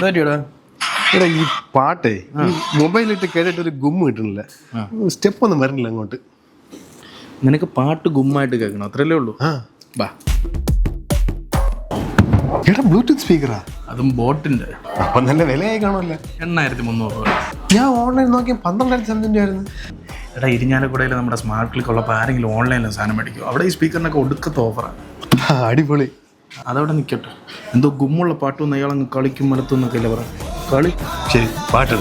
എന്താ ഇവിടെ ഈ പാട്ടേ ഈ മൊബൈലിട്ട് കേട്ടിട്ട് ഒരു ഗുമ്മ് കിട്ടണില്ല, സ്റ്റെപ്പ് ഒന്നും വരണില്ല അങ്ങോട്ട്. നിനക്ക് പാട്ട് ഗുമ്മായിട്ട് കേൾക്കണം, അത്രല്ലേ ഉള്ളൂ. ബാ, എടാ ബ്ലൂടൂത്ത് സ്പീക്കറാ, അതും ബോട്ടിന്റെ. അപ്പൊ നല്ല വിലയായി കാണുമല്ലോ. 8300 രൂപ. ഞാൻ ഓൺലൈൻ നോക്കിയ 12,000 സംതിൻ്റെ ആയിരുന്നു. എടാ ഇരിഞ്ഞാലക്കുടയിൽ നമ്മുടെ സ്മാർട്ട് ക്ലിക്ക് ഉള്ളപ്പോൾ ആരെങ്കിലും ഓൺലൈനിൽ സാധനം മേടിക്കും. അവിടെ ഈ സ്പീക്കറിനൊക്കെ ഒടുക്കത്തെ ഓഫറാണ്. അടിപൊളി. അതവിടെ നിൽക്കട്ടെ, എന്തോ ഗുമ്മുള്ള പാട്ടൊന്നും അയാളങ്ങ് കളിക്കും മലത്തും എന്നൊക്കെ അല്ലേ പറയാം. കളി ശരി, പാട്ട്